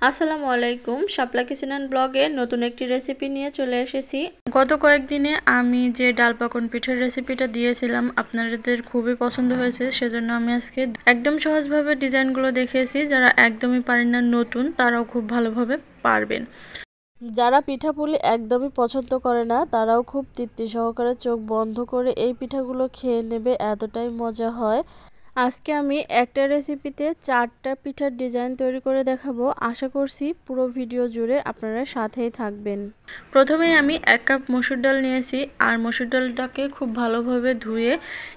আসসালামু আলাইকুম, শাপলা kitchen and ব্লগে নতুন একটি রেসিপি নিয়ে চলে এসেছি। গত কয়েকদিনে আমি যে ডাল পাকন পিঠার রেসিপিটা দিয়েছিলাম আপনাদের খুবই পছন্দ হয়েছে, সেজন্য আমি আজকে একদম সহজভাবে ডিজাইনগুলো দেখিয়েছি। যারা একদমই পারেন না নতুন, তারাও খুব ভালোভাবে পারবেন। যারা পিঠাপুলি একদমই পছন্দ করে না, তারাও খুব তৃপ্তি সহকারে চোখ বন্ধ করে এই পিঠাগুলো খেয়ে নেবে, এতটাই মজা হয়। আজকে আমি একটা রেসিপিতে 4টা পিঠার ডিজাইন তৈরি করে দেখাবো। আশা করছি পুরো ভিডিও জুড়ে আপনারা সাথেই থাকবেন। প্রথমেই আমি 1 কাপ মসুর ডাল নিয়েছি, আর মসুর ডালটাকে খুব ভালোভাবে ধুয়ে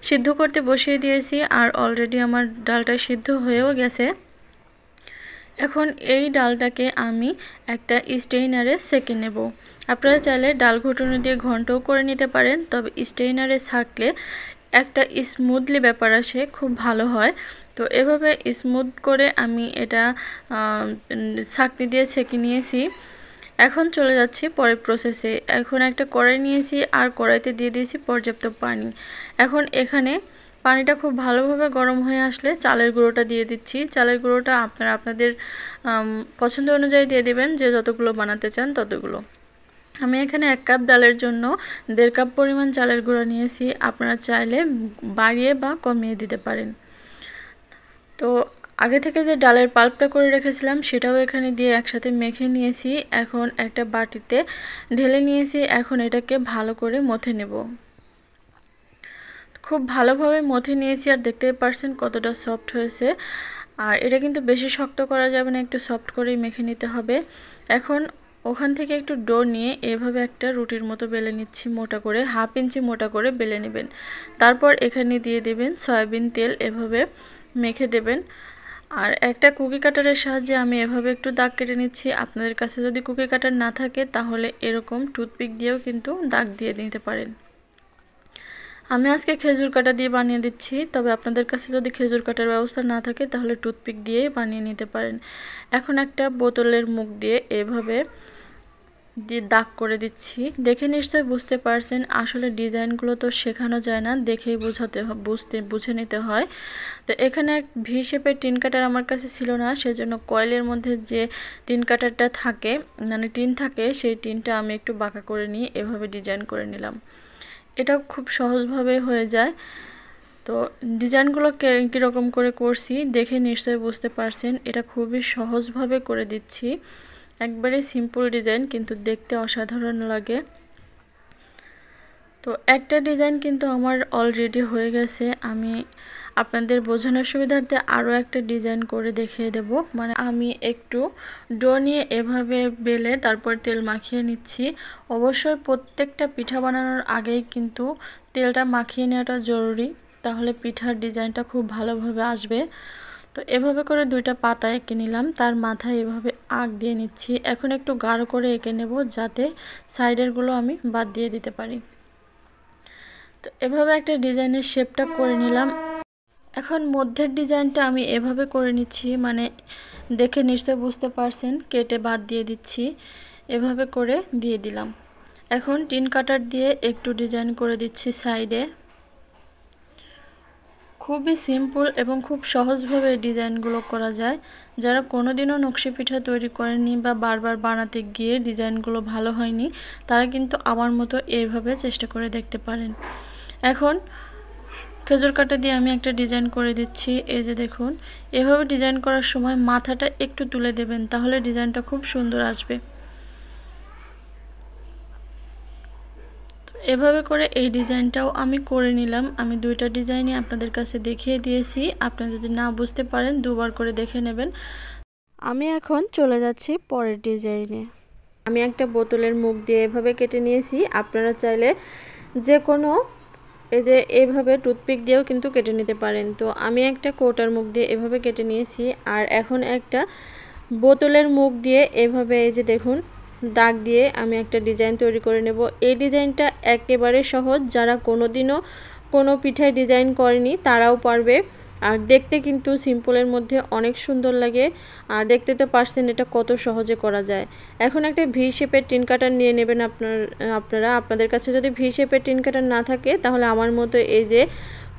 সিদ্ধ করতে বসিয়ে দিয়েছি, আর অলরেডি আমার ডালটা সিদ্ধ হয়েও গেছে। এখন এই ডালটাকে আমি একটা স্টেইনারে সেঁকে নেব। আপনারা চাইলে ডাল ঘুটুনি দিয়ে ঘন্টও করে নিতে পারেন, তবে স্টেইনারে ছাঁকলে একটা স্মুথলি ব্যাপার আসে, খুব ভালো হয়। তো এভাবে স্মুথ করে আমি এটা ছাঁকনি দিয়ে ছেঁকে নিয়েছি। এখন চলে যাচ্ছি পরের প্রসেসে। এখন একটা কড়াই নিয়েছি, আর কড়াইতে দিয়ে দিয়েছি পর্যাপ্ত পানি। এখন এখানে পানিটা খুব ভালোভাবে গরম হয়ে আসলে চালের গুঁড়োটা দিয়ে দিচ্ছি। চালের গুঁড়োটা আপনারা আপনাদের পছন্দ অনুযায়ী দিয়ে দিবেন, যে যতগুলো বানাতে চান ততগুলো। আমি এখানে 1 কাপ ডালের জন্য 1.5 কাপ পরিমাণ চালের গুঁড়া নিয়েছি। আপনারা চাইলে বাড়িয়ে বা কমিয়ে দিতে পারেন। তো আগে থেকে যে ডালের পাল্পটা করে রেখেছিলাম সেটাও এখানে দিয়ে একসাথে মেখে নিয়েছি। এখন একটা বাটিতে ঢেলে নিয়েছি। এখন এটাকে ভালো করে মথে নেব। খুব ভালোভাবে মথে নিয়েছি, আর দেখতে পাচ্ছেন কতটা সফট হয়েছে। আর এটা কিন্তু বেশি শক্ত করা যাবে না, একটু সফট করেই মেখে নিতে হবে। এখন ওখান থেকে একটু ডো নিয়ে এভাবে একটা রুটির মতো বেলে নিচ্ছি, মোটা করে 1/2 ইঞ্চি মোটা করে বেলে নেবেন। তারপর এখানে দিয়ে দেবেন সয়াবিন তেল, এভাবে মেখে দেবেন। আর একটা কুকি কাটারের সাহায্যে আমি এভাবে একটু দাগ কেটে নিচ্ছি। আপনাদের কাছে যদি কুকি কাটার না থাকে তাহলে এরকম টুথপিক দিয়েও কিন্তু দাগ দিয়ে নিতে পারেন। আমি আজকে খেজুর কাটা দিয়ে বানিয়ে দিচ্ছি, তবে আপনাদের কাছে যদি খেজুর কাটার ব্যবস্থা না থাকে তাহলে টুথপিক দিয়েই বানিয়ে নিতে পারেন। এখন একটা বোতলের মুখ দিয়ে এভাবে দাগ করে দিচ্ছি। দেখে নিশ্চয়ই বুঝতে পারছেন, আসলে ডিজাইনগুলো তো শেখানো যায় না, দেখেই বুঝে নিতে হয়। তো এখানে এক ভি শেপের টিন কাটার আমার কাছে ছিল না, সেজন্য কয়েলের মধ্যে যে টিন কাটারটা থাকে, মানে টিন থাকে, সেই টিনটা আমি একটু বাঁকা করে নিয়ে এভাবে ডিজাইন করে নিলাম। এটা খুব সহজভাবে হয়ে যায়। তো ডিজাইনগুলো কীরকম করে করছি দেখে নিশ্চয়ই বুঝতে পারছেন। এটা খুবই সহজভাবে করে দিচ্ছি, একবারে সিম্পল ডিজাইন, কিন্তু দেখতে অসাধারণ লাগে। তো একটা ডিজাইন কিন্তু আমার অলরেডি হয়ে গেছে। আমি আপনাদের বোঝানোর সুবিধার্থে আরও একটা ডিজাইন করে দেখিয়ে দেব। মানে আমি একটু ডো নিয়ে এভাবে বেলে তারপর তেল মাখিয়ে নিচ্ছি। অবশ্যই প্রত্যেকটা পিঠা বানানোর আগেই কিন্তু তেলটা মাখিয়ে নেওয়াটা জরুরি, তাহলে পিঠার ডিজাইনটা খুব ভালোভাবে আসবে। তো এভাবে করে 2টা পাতা এঁকে নিলাম, তার মাথায় এভাবে আঁক দিয়ে নিচ্ছি। এখন একটু গাঢ় করে এঁকে নেব, যাতে সাইডেরগুলো আমি বাদ দিয়ে দিতে পারি। তো এভাবে একটা ডিজাইনের শেপটা করে নিলাম। এখন মধ্যের ডিজাইনটা আমি এভাবে করে নিচ্ছি, মানে দেখে নিশ্চয়ই বুঝতে পারছেন, কেটে বাদ দিয়ে দিচ্ছি। এভাবে করে দিয়ে দিলাম। এখন টিন কাটার দিয়ে একটু ডিজাইন করে দিচ্ছি সাইডে। খুবই সিম্পল এবং খুব সহজভাবে এই ডিজাইনগুলো করা যায়। যারা কোনোদিনও নকশি পিঠা তৈরি করেননি বা বারবার বানাতে গিয়ে ডিজাইনগুলো ভালো হয়নি, তারা কিন্তু আমার মতো এইভাবে চেষ্টা করে দেখতে পারেন। এখন খেজুর কাটা দিয়ে আমি একটা ডিজাইন করে দিচ্ছি। এই যে দেখুন, এভাবে ডিজাইন করার সময় মাথাটা একটু তুলে দেবেন, তাহলে ডিজাইনটা খুব সুন্দর আসবে। এভাবে করে এই ডিজাইনটাও আমি করে নিলাম। আমি 2টা ডিজাইনই আপনাদের কাছে দেখিয়ে দিয়েছি। আপনারা যদি না বুঝতে পারেন 2বার করে দেখে নেবেন। আমি এখন চলে যাচ্ছি পরের ডিজাইনে। আমি একটা বোতলের মুখ দিয়ে এভাবে কেটে নিয়েছি। আপনারা চাইলে যে কোনো এই যে এইভাবে টুথপিক দিয়েও কিন্তু কেটে নিতে পারেন। তো আমি একটা কৌটার মুখ দিয়ে এভাবে কেটে নিয়েছি। আর এখন একটা বোতলের মুখ দিয়ে এভাবে এই যে দেখুন দাগ দিয়ে আমি একটা ডিজাইন তৈরি করে নেব। এই ডিজাইনটা একেবারে সহজ, যারা কোনোদিনও কোনো পিঠায় ডিজাইন করেনি তারাও পারবে। আর দেখতে কিন্তু সিম্পলের মধ্যে অনেক সুন্দর লাগে, আর দেখতে তো পারছেন এটা কত সহজে করা যায়। এখন একটা ভি শেপের টিন কাটার নিয়ে নেবেন আপনারা। আপনাদের কাছে যদি ভি শেপের টিন কাটার না থাকে তাহলে আমার মতো এই যে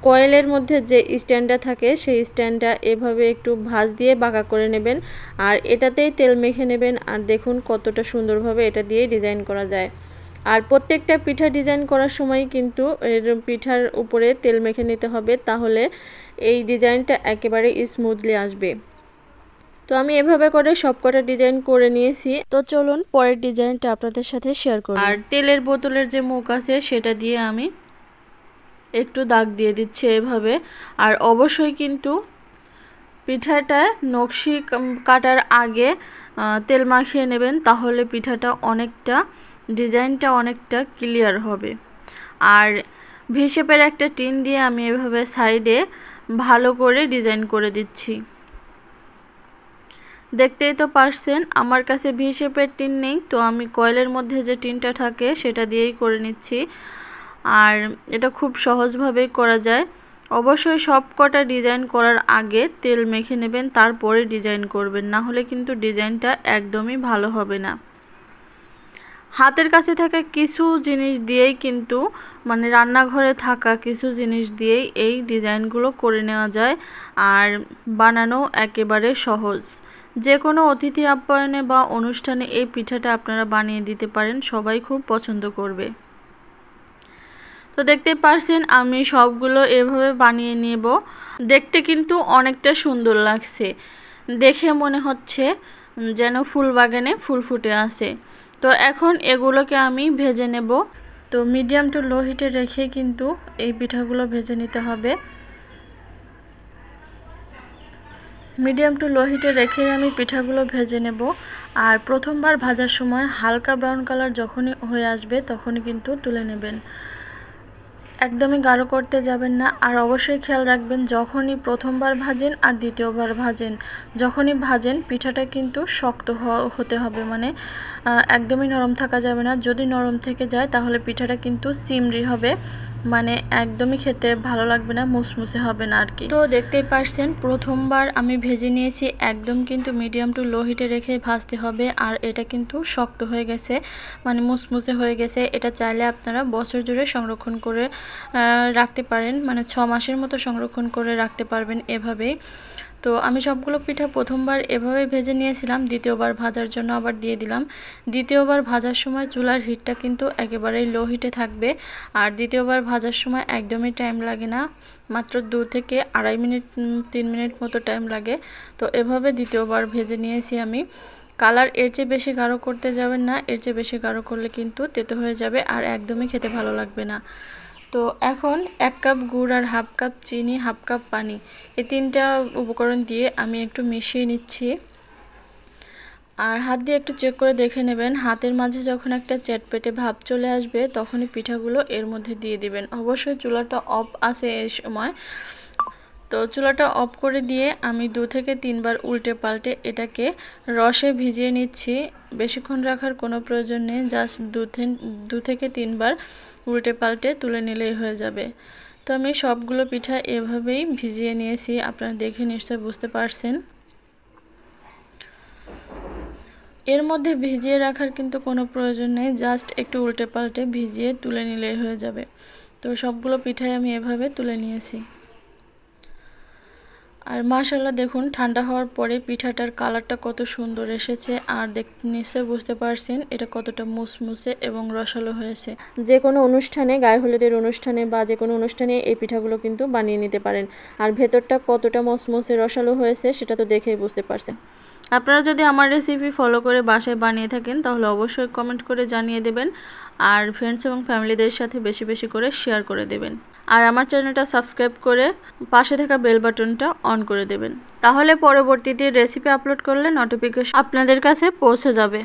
কয়েলের মধ্যে যে স্ট্যান্ডটা থাকে সেই স্ট্যান্ডটা এভাবে একটু ভাঁজ দিয়ে বাঁকা করে নেবেন আর এটাতেই তেল মেখে নেবেন। আর দেখুন কতটা সুন্দরভাবে এটা দিয়ে ডিজাইন করা যায়। আর প্রত্যেকটা পিঠা ডিজাইন করার সময় কিন্তু এর পিঠার উপরে তেল মেখে নিতে হবে, তাহলে এই ডিজাইনটা একেবারে স্মুথলি আসবে। তো আমি এভাবে করে সবকটা ডিজাইন করে নিয়েছি। তো চলুন পরের ডিজাইনটা আপনাদের সাথে শেয়ার করি। আর তেলের বোতলের যে মুখ আছে সেটা দিয়ে আমি একটু দাগ দিয়ে দিচ্ছি এভাবে। আর অবশ্যই কিন্তু পিঠাটা নকশি কাটার আগে তেল মাখিয়ে নেবেন, তাহলে পিঠাটা অনেকটা ডিজাইনটা অনেকটা ক্লিয়ার হবে। আর ভি শেপের একটা টিন দিয়ে আমি এভাবে সাইডে ভালো করে ডিজাইন করে দিচ্ছি। দেখতেই তো পারছেন আমার কাছে ভি শেপের টিন নেই, তো আমি কয়েলের মধ্যে যে টিনটা থাকে সেটা দিয়েই করে নিচ্ছি। আর এটা খুব সহজভাবেই করা যায়। অবশ্যই সব কটা ডিজাইন করার আগে তেল মেখে নেবেন, তারপরে ডিজাইন করবেন, না হলে কিন্তু ডিজাইনটা একদমই ভালো হবে না। হাতের কাছে থাকা কিছু জিনিস দিয়েই কিন্তু মানে রান্নাঘরে থাকা কিছু জিনিস দিয়েই এই ডিজাইনগুলো করে নেওয়া যায় আর বানানো একেবারে সহজ। যে কোনো অতিথি আপ্যায়নে বা অনুষ্ঠানে এই পিঠাটা আপনারা বানিয়ে দিতে পারেন, সবাই খুব পছন্দ করবে। তো দেখতে পারছেন আমি সবগুলো এভাবে বানিয়ে নেব। দেখতে কিন্তু অনেকটা সুন্দর লাগছে, দেখে মনে হচ্ছে যেন ফুল বাগানে ফুল ফুটে আছে। তো এখন এগুলোকে আমি ভেজে নেব। তো মিডিয়াম টু লো হিটে রেখে কিন্তু এই পিঠাগুলো ভেজে নিতে হবে। মিডিয়াম টু লো হিটে রেখে আমি পিঠাগুলো ভেজে নেব। আর প্রথমবার ভাজার সময় হালকা ব্রাউন কালার যখনই হয়ে আসবে তখনই কিন্তু তুলে নেবেন, একদমই গাঢ় করতে যাবেন না। আর অবশ্যই খেয়াল রাখবেন যখনই প্রথমবার ভাজেন আর দ্বিতীয়বার ভাজেন, যখনই ভাজেন পিঠাটা কিন্তু শক্ত হতে হবে, মানে একদমই নরম থাকা যাবে না। যদি নরম থেকে যায় তাহলে পিঠাটা কিন্তু সিমরি হবে, মানে একদমই খেতে ভালো লাগবে না, মুসমুসে হবে না আর কি। তো দেখতেই পারছেন প্রথমবার আমি ভেজে নিয়েছি, একদম কিন্তু মিডিয়াম টু লো হিটে রেখে ভাজতে হবে। আর এটা কিন্তু শক্ত হয়ে গেছে, মানে মুসমুসে হয়ে গেছে। এটা চাইলে আপনারা বছর জুড়ে সংরক্ষণ করে রাখতে পারেন, মানে 6 মাসের মতো সংরক্ষণ করে রাখতে পারবেন এভাবেই। তো আমি সবগুলো পিঠা প্রথমবার এভাবে ভেজে নিয়েছিলাম, দ্বিতীয়বার ভাজার জন্য আবার দিয়ে দিলাম। দ্বিতীয়বার ভাজার সময় চুলার হিটটা কিন্তু একেবারেই লো হিটে থাকবে। আর দ্বিতীয়বার ভাজার সময় একদমই টাইম লাগে না, মাত্র 2 থেকে আড়াই মিনিট 3 মিনিট মতো টাইম লাগে। তো এভাবে দ্বিতীয়বার ভেজে নিয়েছি আমি। কালার এর চেয়ে বেশি গাঢ় করতে যাবেন না, এর চেয়ে বেশি গাঢ় করলে কিন্তু তেতো হয়ে যাবে আর একদমই খেতে ভালো লাগবে না। তো এখন 1 কাপ গুড় আর হাফ কাপ চিনি, হাফ কাপ পানি, এই 3টা উপকরণ দিয়ে আমি একটু মিশিয়ে নিচ্ছি। আর হাত দিয়ে একটু চেক করে দেখে নেবেন, হাতের মাঝে যখন একটা চ্যাটপেটে ভাব চলে আসবে তখনই পিঠাগুলো এর মধ্যে দিয়ে দিবেন। অবশ্যই চুলাটা অফ আছে এই সময়। তো চুলাটা অফ করে দিয়ে আমি 2 থেকে 3 বার উল্টে পাল্টে এটাকে রসে ভিজিয়ে নিচ্ছি। বেশিক্ষণ রাখার কোনো প্রয়োজন নেই, জাস্ট 2 থেকে 3 বার উল্টে পাল্টে তুলে নিলেই হয়ে যাবে। তো আমি সবগুলো পিঠা এভাবেই ভিজিয়ে নিয়েছি, আপনারা দেখে নিশ্চয়ই বুঝতে পারছেন। এর মধ্যে ভিজিয়ে রাখার কিন্তু কোনো প্রয়োজন নেই, জাস্ট একটু উল্টে পাল্টে ভিজিয়ে তুলে নিলেই হয়ে যাবে। তো সবগুলো পিঠাই আমি এভাবে তুলে নিয়েছি। আর মাশাআল্লাহ দেখুন ঠান্ডা হওয়ার পরে পিঠাটার কালারটা কত সুন্দর এসেছে। আর নিশ্চয়ই বুঝতে পারছেন এটা কতটা মুসমুসে এবং রসালো হয়েছে। যে কোনো অনুষ্ঠানে, গায়ে হলুদের অনুষ্ঠানে বা যে কোনো অনুষ্ঠানে এই পিঠাগুলো কিন্তু বানিয়ে নিতে পারেন। আর ভেতরটা কতটা মুসমুসে রসালো হয়েছে সেটা তো দেখেই বুঝতে পারছেন। আপনারা যদি আমার রেসিপি ফলো করে বাসায় বানিয়ে থাকেন তাহলে অবশ্যই কমেন্ট করে জানিয়ে দেবেন। আর ফ্রেন্ডস এবং ফ্যামিলিদের সাথে বেশি বেশি করে শেয়ার করে দেবেন। আর আমার চ্যানেলটা সাবস্ক্রাইব করে পাশে থাকা বেল বাটনটা অন করে দেবেন, তাহলে পরবর্তীতে রেসিপি আপলোড করলে নোটিফিকেশন আপনাদের কাছে পৌঁছে যাবে।